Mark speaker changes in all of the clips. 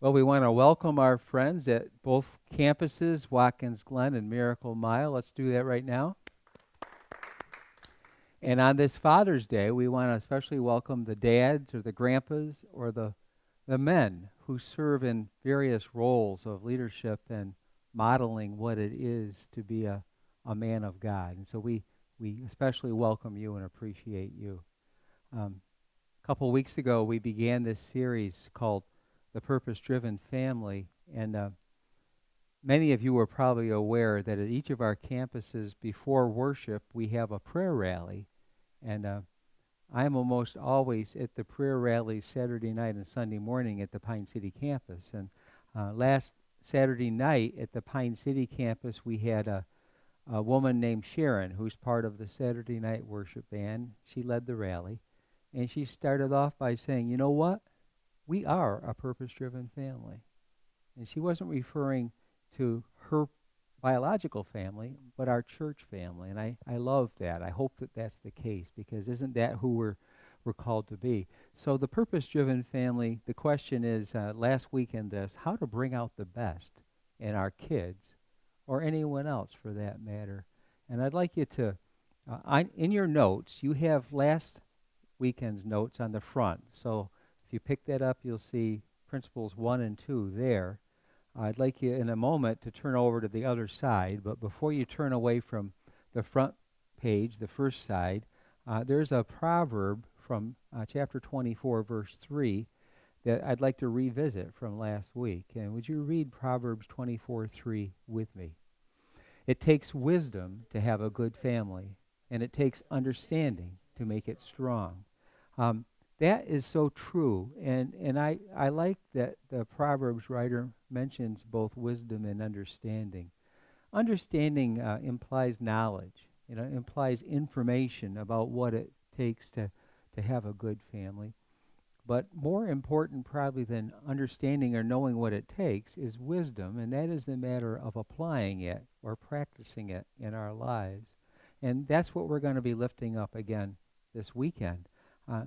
Speaker 1: Well, we want to welcome our friends at both campuses, Watkins, Glen, and Miracle Mile. Let's do that right now. And on this Father's Day, we want to especially welcome the dads or the grandpas or the men who serve in various roles of leadership and modeling what it is to be a man of God. And so we especially welcome you and appreciate you. A couple weeks ago, we began this series called The Purpose-Driven Family, and many of you are probably aware that at each of our campuses before worship, we have a prayer rally, and I'm almost always at the prayer rally Saturday night and Sunday morning at the Pine City campus. And last Saturday night at the Pine City campus, we had a woman named Sharon, who's part of the Saturday night worship band. She led the rally, and she started off by saying, you know what? We are a purpose-driven family. And she wasn't referring to her biological family, but our church family. And I love that. I hope that that's the case, because isn't that who we're called to be? So the purpose-driven family, the question is, last weekend this, how to bring out the best in our kids, or anyone else for that matter. And I'd like you to, in your notes, you have last weekend's notes on the front. So if you pick that up, you'll see principles 1 and 2 there. I'd like you in a moment to turn over to the other side, but before you turn away from the front page, the first side, there's a proverb from chapter 24, verse 3, that I'd like to revisit from last week. And would you read Proverbs 24:3 with me? It takes wisdom to have a good family, and it takes understanding to make it strong. That is so true, and I like that the Proverbs writer mentions both wisdom and understanding. Understanding implies knowledge, implies information about what it takes to have a good family. But more important probably than understanding or knowing what it takes is wisdom, and that is the matter of applying it or practicing it in our lives. And that's what we're going to be lifting up again this weekend.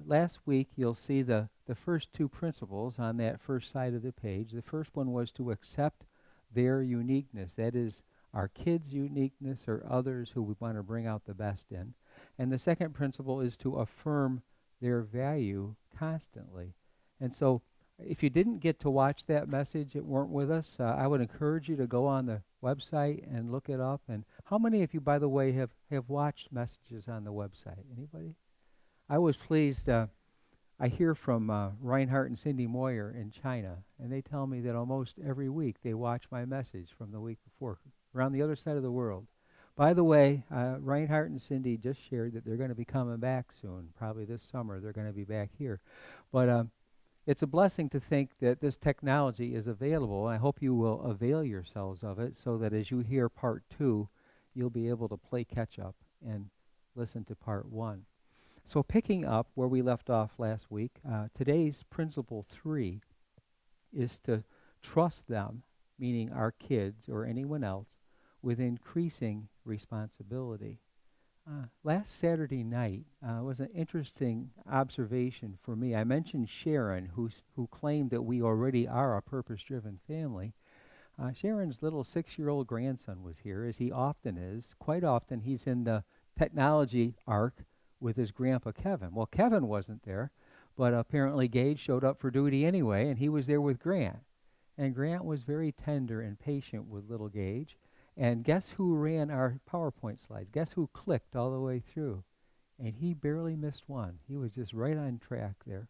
Speaker 1: Last week, you'll see the first two principles on that first side of the page. The first one was to accept their uniqueness. That is, our kids' uniqueness or others who we want to bring out the best in. And the second principle is to affirm their value constantly. And so if you didn't get to watch that message, it weren't with us, I would encourage you to go on the website and look it up. And how many of you, by the way, have watched messages on the website? Anybody? I was pleased. I hear from Reinhardt and Cindy Moyer in China, and they tell me that almost every week they watch my message from the week before, around the other side of the world. By the way, Reinhardt and Cindy just shared that they're going to be coming back soon, probably this summer. They're going to be back here. But it's a blessing to think that this technology is available. I hope you will avail yourselves of it so that as you hear part 2, you'll be able to play catch up and listen to part 1. So picking up where we left off last week, today's principle 3 is to trust them, meaning our kids or anyone else, with increasing responsibility. Last Saturday night was an interesting observation for me. I mentioned Sharon, who claimed that we already are a purpose-driven family. Sharon's little 6-year-old grandson was here, as he often is. Quite often he's in the technology arc with his grandpa Kevin. Well, Kevin wasn't there, but apparently Gage showed up for duty anyway, and he was there with Grant. And Grant was very tender and patient with little Gage. And guess who ran our PowerPoint slides? Guess who clicked all the way through? And he barely missed one. He was just right on track there.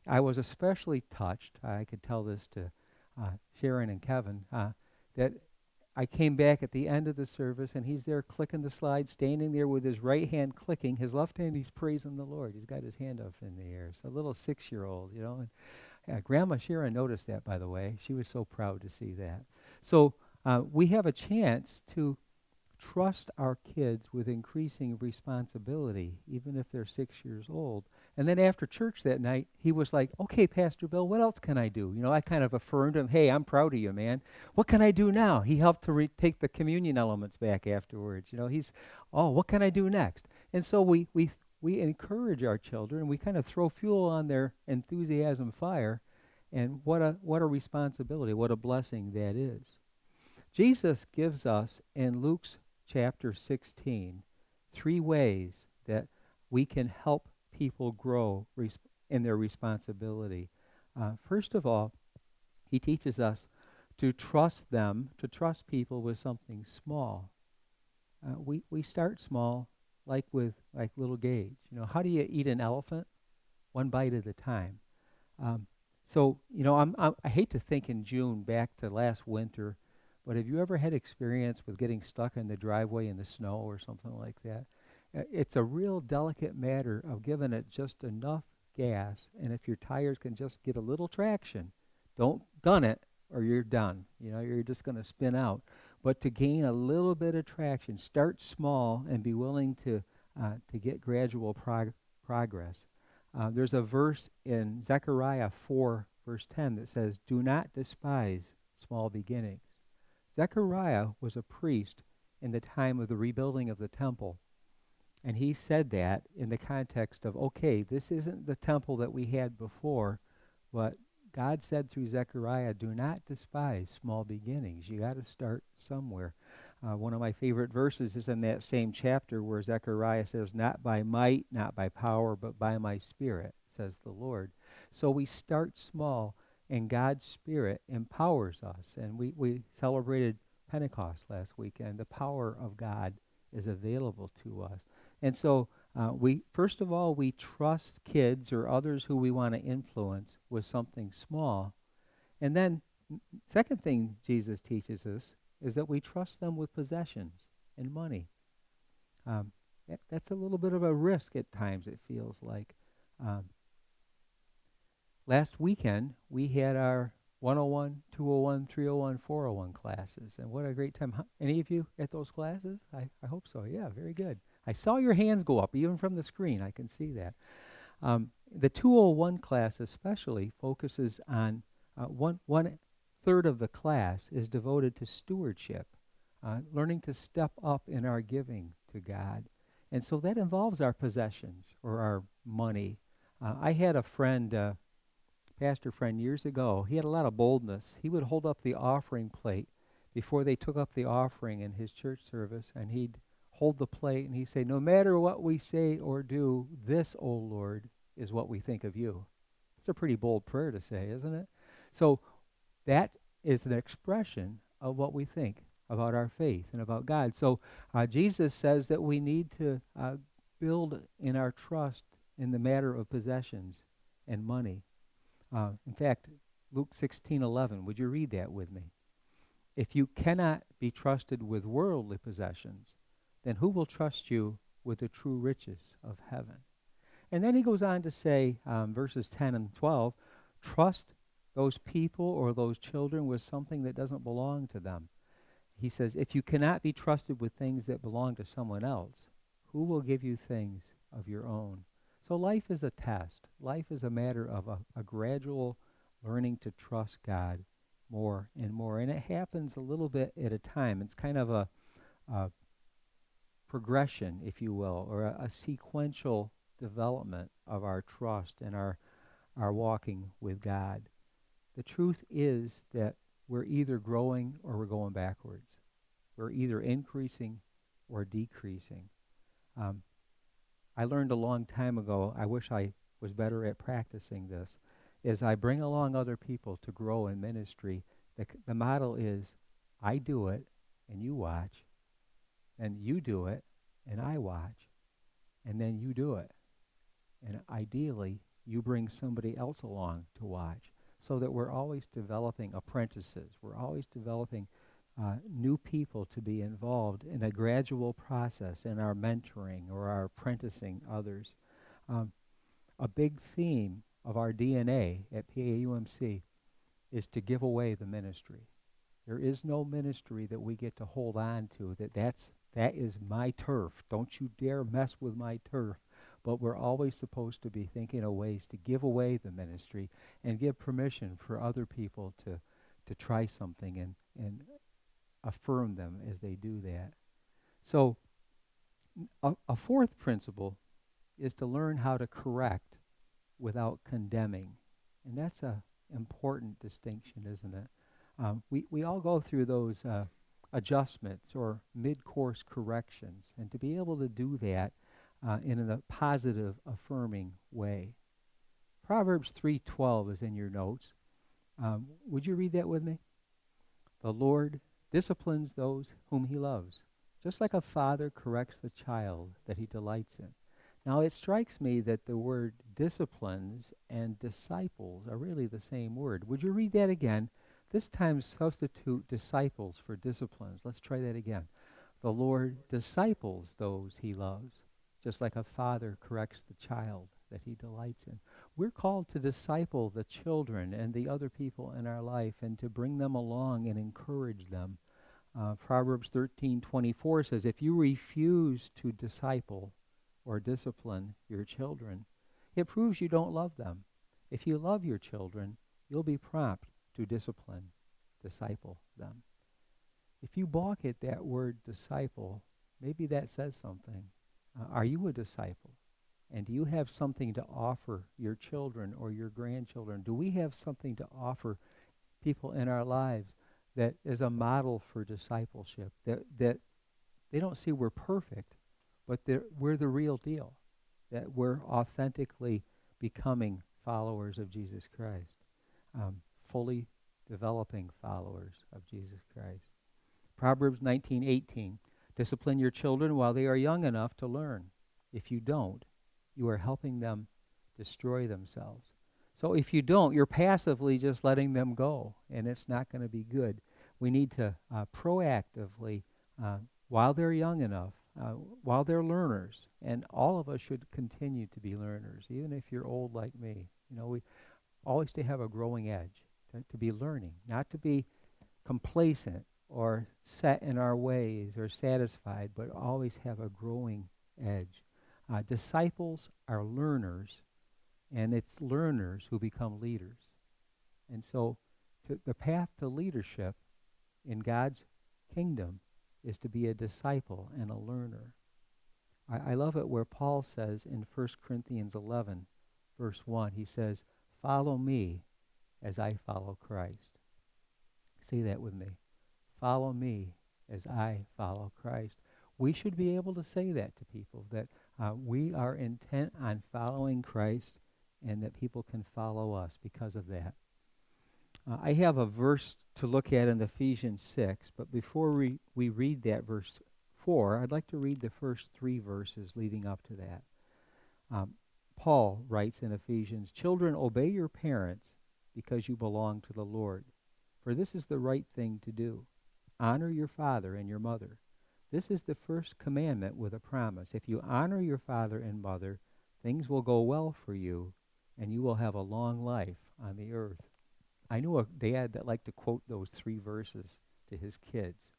Speaker 1: I was especially touched, I could tell this to Sharon and Kevin, that I came back at the end of the service, and he's there clicking the slide, standing there with his right hand clicking. His left hand, he's praising the Lord. He's got his hand up in the air. It's a little 6-year-old, And Grandma Sharon noticed that, by the way. She was so proud to see that. So we have a chance to trust our kids with increasing responsibility, even if they're 6 years old. And then after church that night, he was like, okay, Pastor Bill, what else can I do? I kind of affirmed him, hey, I'm proud of you, man. What can I do now? He helped to take the communion elements back afterwards. What can I do next? And so we encourage our children. We kind of throw fuel on their enthusiasm fire. And what a responsibility, what a blessing that is. Jesus gives us in Luke's chapter 16 three ways that we can help people grow in their responsibility. First of all, he teaches us to trust them, to trust people with something small. We start small, like little Gage. How do you eat an elephant? One bite at a time. Um, I hate to think in June back to last winter, but have you ever had experience with getting stuck in the driveway in the snow or something like that? It's a real delicate matter of giving it just enough gas, and if your tires can just get a little traction, don't gun it or you're done. You're just going to spin out. But to gain a little bit of traction, start small and be willing to get gradual progress. There's a verse in Zechariah 4, verse 10 that says, "Do not despise small beginnings." Zechariah was a priest in the time of the rebuilding of the temple. And he said that in the context of, okay, this isn't the temple that we had before, but God said through Zechariah, do not despise small beginnings. You got to start somewhere. One of my favorite verses is in that same chapter where Zechariah says, "Not by might, not by power, but by my Spirit, says the Lord." So we start small, and God's Spirit empowers us. And we celebrated Pentecost last weekend. The power of God is available to us. And so first of all, we trust kids or others who we want to influence with something small. And then, second thing Jesus teaches us is that we trust them with possessions and money. That's a little bit of a risk at times, it feels like. Last weekend, we had our 101, 201, 301, 401 classes. And what a great time. Any of you at those classes? I hope so. Yeah, very good. I saw your hands go up, even from the screen. I can see that. The 201 class especially focuses on one third of the class is devoted to stewardship, learning to step up in our giving to God. And so that involves our possessions or our money. I had a friend, pastor friend years ago. He had a lot of boldness. He would hold up the offering plate before they took up the offering in his church service, and he'd hold the plate and he'd say, "No matter what we say or do, this, O Lord, is what we think of you." It's a pretty bold prayer to say, isn't it? So that is an expression of what we think about our faith and about God. So Jesus says that we need to build in our trust in the matter of possessions and money. In fact, Luke 16:11, would you read that with me? "If you cannot be trusted with worldly possessions, then who will trust you with the true riches of heaven?" And then he goes on to say, verses 10 and 12, trust those people or those children with something that doesn't belong to them. He says, if you cannot be trusted with things that belong to someone else, who will give you things of your own? So life is a test. Life is a matter of a gradual learning to trust God more and more. And it happens a little bit at a time. It's kind of a progression, if you will, or a sequential development of our trust and our walking with God. The truth is that we're either growing or we're going backwards. We're either increasing or decreasing. I learned a long time ago, I wish I was better at practicing this, is I bring along other people to grow in ministry. The model is, I do it and you watch, and you do it and I watch, and then you do it. And ideally, you bring somebody else along to watch, so that we're always developing apprentices. We're always developing new people to be involved in a gradual process in our mentoring or our apprenticing others. A big theme of our DNA at PAUMC is to give away the ministry. There is no ministry that we get to hold on to, that is my turf. Don't you dare mess with my turf. But we're always supposed to be thinking of ways to give away the ministry and give permission for other people to try something and affirm them as they do that. So a fourth principle is to learn how to correct without condemning. And that's a important distinction, isn't it? We all go through those adjustments or mid-course corrections, and to be able to do that in a positive, affirming way. Proverbs 3:12 is in your notes. Would you read that with me? The Lord disciplines those whom he loves, just like a father corrects the child that he delights in. Now, it strikes me that the word disciplines and disciples are really the same word. Would you read that again? This time, substitute disciples for disciplines. Let's try that again. The Lord disciples those he loves, just like a father corrects the child that he delights in. We're called to disciple the children and the other people in our life and to bring them along and encourage them. Proverbs 13:24 says, if you refuse to disciple or discipline your children, it proves you don't love them. If you love your children, you'll be prompt to disciple them. If you balk at that word disciple, maybe that says something. Are you a disciple? And do you have something to offer your children or your grandchildren? Do we have something to offer people in our lives that is a model for discipleship, that they don't see we're perfect, but we're the real deal, that we're authentically becoming followers of Jesus Christ, fully developing followers of Jesus Christ. Proverbs 19:18, discipline your children while they are young enough to learn. If you don't, you are helping them destroy themselves. So if you don't, you're passively just letting them go, and it's not going to be good. We need to proactively, while they're young enough, while they're learners, and all of us should continue to be learners, even if you're old like me. We always to have a growing edge, to be learning, not to be complacent or set in our ways or satisfied, but always have a growing edge. Disciples are learners, and it's learners who become leaders. And so the path to leadership in God's kingdom is to be a disciple and a learner. I love it where Paul says in 1 Corinthians 11, verse 1, he says, follow me as I follow Christ. Say that with me. Follow me as I follow Christ. We should be able to say that to people, that we are intent on following Christ and that people can follow us because of that. I have a verse to look at in Ephesians 6, but before we read that verse 4, I'd like to read the first 3 verses leading up to that. Paul writes in Ephesians, children, obey your parents because you belong to the Lord, for this is the right thing to do. Honor your father and your mother. This is the first commandment with a promise. If you honor your father and mother, things will go well for you, and you will have a long life on the earth. I knew a dad that liked to quote those 3 verses to his kids.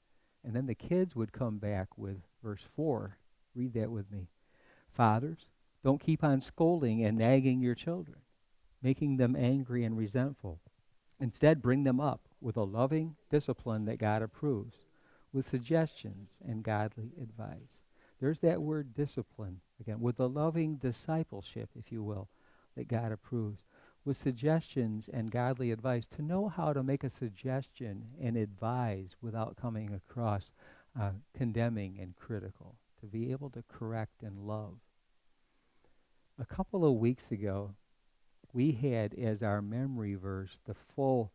Speaker 1: And then the kids would come back with verse 4. Read that with me. Fathers, don't keep on scolding and nagging your children, making them angry and resentful. Instead, bring them up with a loving discipline that God approves, with suggestions and godly advice. There's that word discipline again, with the loving discipleship, if you will, that God approves, with suggestions and godly advice, to know how to make a suggestion and advise without coming across condemning and critical, to be able to correct and love. A couple of weeks ago, we had as our memory verse the full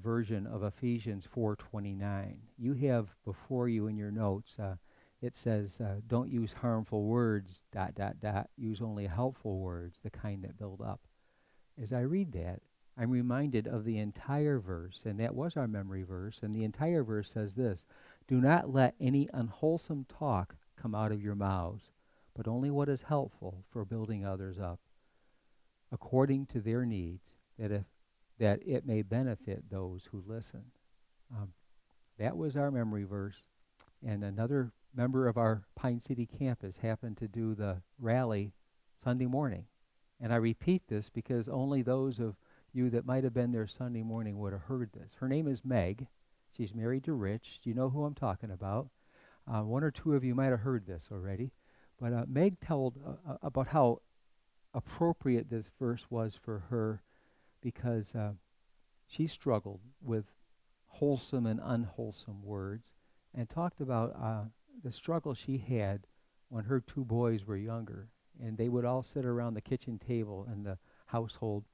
Speaker 1: version of Ephesians 4:29. You have before you in your notes, it says, don't use harmful words, ... Use only helpful words, the kind that build up. As I read that, I'm reminded of the entire verse, and that was our memory verse, and the entire verse says this, do not let any unwholesome talk come out of your mouths, but only what is helpful for building others up, according to their needs, that it may benefit those who listen. That was our memory verse. And another member of our Pine City campus happened to do the rally Sunday morning. And I repeat this because only those of you that might have been there Sunday morning would have heard this. Her name is Meg. She's married to Rich. Do you know who I'm talking about? 1 or 2 of you might have heard this already. But Meg told about how appropriate this verse was for her, because she struggled with wholesome and unwholesome words and talked about the struggle she had when her two boys were younger. And they would all sit around the kitchen table in the household,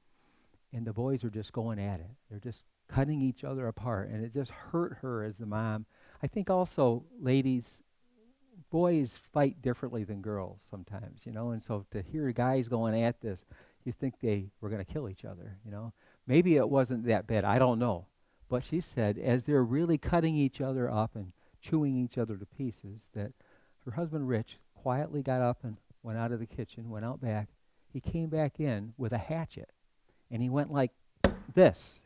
Speaker 1: and the boys are just going at it. They're just cutting each other apart, and it just hurt her as the mom. I think also, ladies, boys fight differently than girls sometimes, and so to hear guys going at this, you think they were going to kill each other. Maybe it wasn't that bad, I don't know. But she said, as they're really cutting each other up and chewing each other to pieces, that her husband, Rich, quietly got up and went out of the kitchen, went out back. He came back in with a hatchet, and he went like this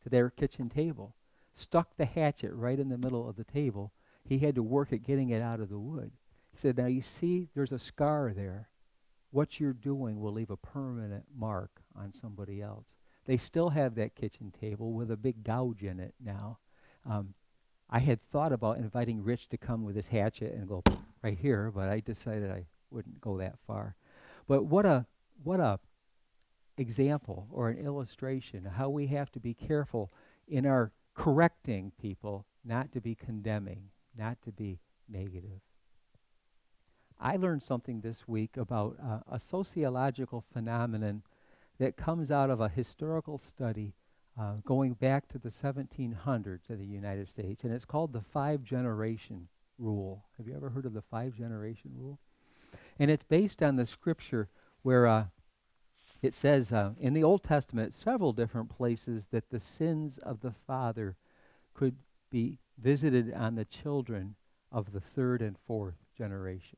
Speaker 1: to their kitchen table, stuck the hatchet right in the middle of the table. He had to work at getting it out of the wood. He said, now you see, there's a scar there. What you're doing will leave a permanent mark on somebody else. They still have that kitchen table with a big gouge in it now. I had thought about inviting Rich to come with his hatchet and go right here, but I decided I wouldn't go that far. But what a example or an illustration of how we have to be careful in our correcting people, not to be condemning, not to be negative. I learned something this week about a sociological phenomenon that comes out of a historical study going back to the 1700s of the United States, and it's called the 5-generation rule. Have you ever heard of the 5-generation rule? And it's based on the scripture where it says in the Old Testament, several different places, that the sins of the father could be visited on the children of the 3rd and 4th generation.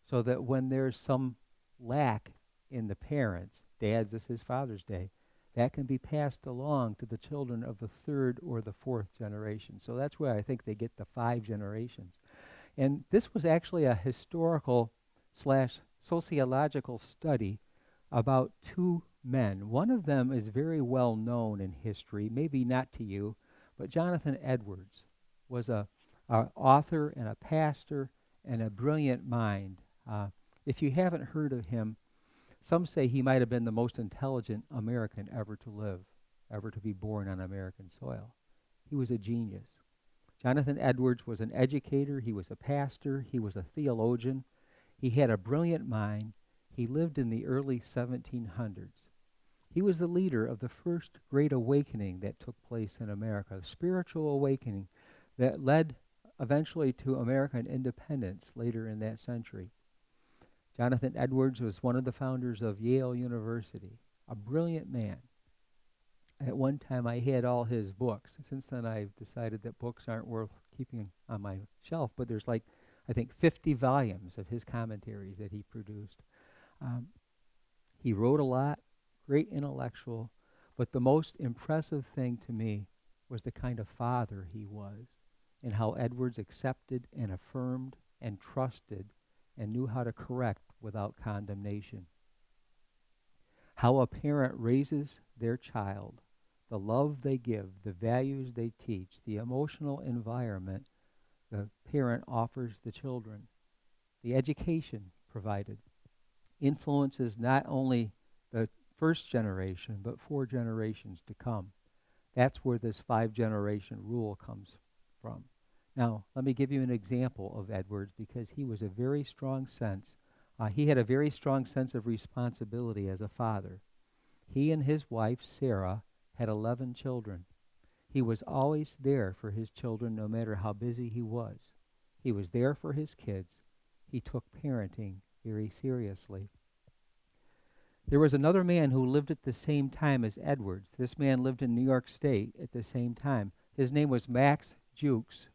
Speaker 1: So that when there's some lack in the parents, dads, this is Father's Day, that can be passed along to the children of the 3rd or the 4th generation. So that's where I think they get the 5 generations. And this was actually a historical / sociological study about 2 men. One of them is very well known in history, maybe not to you, but Jonathan Edwards was a author and a pastor and a brilliant mind. If you haven't heard of him, some say he might have been the most intelligent American ever to live, ever to be born on American soil. He was a genius. Jonathan Edwards was an educator, he was a pastor, he was a theologian, he had a brilliant mind. He lived in the early 1700s. He was the leader of the first great awakening that took place in America, a spiritual awakening that led eventually to American independence later in that century. Jonathan Edwards was one of the founders of Yale University, a brilliant man. At one time, I had all his books. Since then, I've decided that books aren't worth keeping on my shelf, but there's I think 50 volumes of his commentaries that he produced. He wrote a lot, great intellectual, but the most impressive thing to me was the kind of father he was, and how Edwards accepted and affirmed and trusted and knew how to correct without condemnation. How a parent raises their child, the love they give, the values they teach, the emotional environment the parent offers the children, the education provided, influences not only the first generation, but 4 generations to come. That's where this 5-generation rule comes from. Now, let me give you an example of Edwards, because he was a very strong sense. He had a very strong sense of responsibility as a father. He and his wife, Sarah, had 11 children. He was always there for his children, no matter how busy he was. He was there for his kids. He took parenting very seriously. There was another man who lived at the same time as Edwards. This man lived in New York State at the same time. His name was Max Jukes.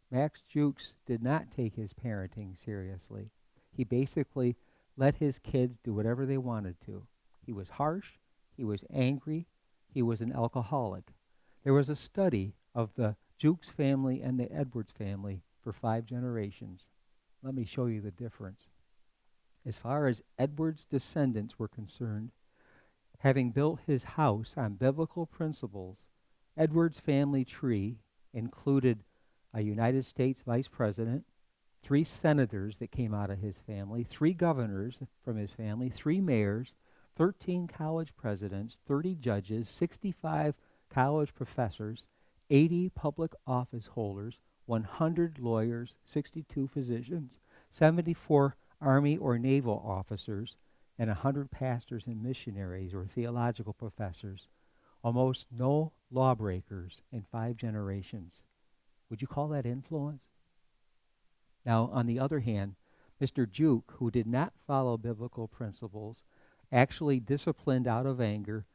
Speaker 1: Max Jukes did not take his parenting seriously. He basically let his kids do whatever they wanted to. He was harsh. He was angry. He was an alcoholic. There was a study of the Jukes family and the Edwards family for 5 generations. Let me show you the difference. As far as Edwards' descendants were concerned, having built his house on biblical principles, Edwards' family tree included a United States vice president, 3 senators that came out of his family, 3 governors from his family, 3 mayors, 13 college presidents, 30 judges, 65 college professors, 80 public office holders, 100 lawyers, 62 physicians, 74 Army or naval officers, and 100 pastors and missionaries or theological professors. Almost no lawbreakers in 5 generations. Would you call that influence? Now, on the other hand, Mr. Juke, who did not follow biblical principles, actually disciplined out of anger,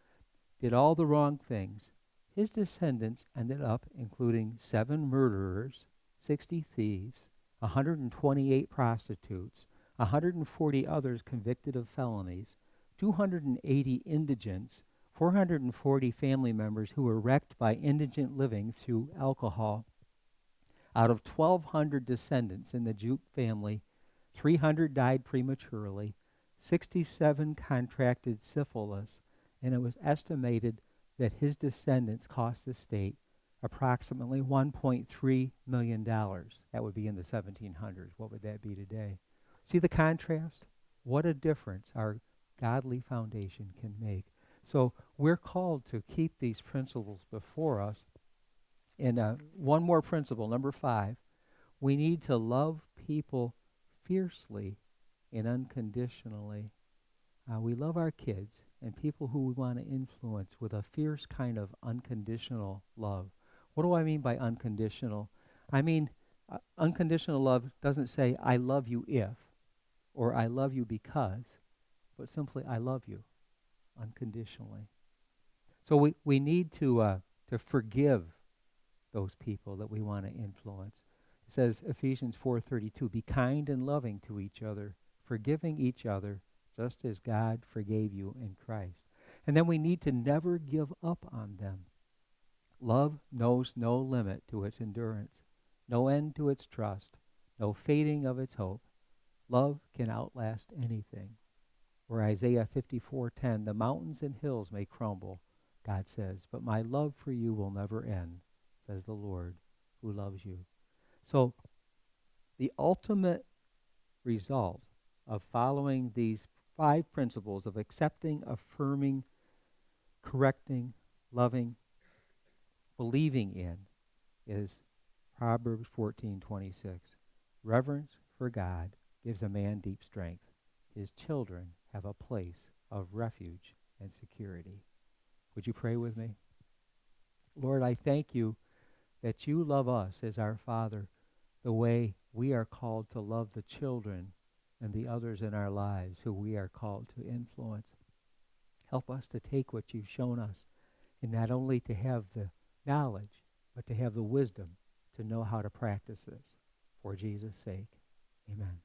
Speaker 1: did all the wrong things. His descendants ended up including 7 murderers, 60 thieves, 128 prostitutes, 140 others convicted of felonies, 280 indigents, 440 family members who were wrecked by indigent living through alcohol. Out of 1,200 descendants in the Juke family, 300 died prematurely, 67 contracted syphilis, and it was estimated that his descendants cost the state approximately $1.3 million. That would be in the 1700s. What would that be today? See the contrast? What a difference our godly foundation can make. So we're called to keep these principles before us. And one more principle, number 5, we need to love people fiercely and unconditionally. We love our kids and people who we want to influence with a fierce kind of unconditional love. What do I mean by unconditional? I mean, unconditional love doesn't say, I love you if, or I love you because, but simply, I love you unconditionally. So we need to forgive those people that we want to influence. It says, Ephesians 4:32, be kind and loving to each other, forgiving each other, just as God forgave you in Christ. And then we need to never give up on them. Love knows no limit to its endurance, no end to its trust, no fading of its hope. Love can outlast anything. Or Isaiah 54:10, the mountains and hills may crumble, God says, but my love for you will never end, says the Lord who loves you. So the ultimate result of following these 5 principles of accepting, affirming, correcting, loving, believing in is Proverbs 14:26. Reverence for God gives a man deep strength. His children have a place of refuge and security. Would you pray with me? Lord, I thank you that you love us as our Father the way we are called to love the children and the others in our lives who we are called to influence. Help us to take what you've shown us and not only to have the knowledge, but to have the wisdom to know how to practice this. For Jesus' sake, amen.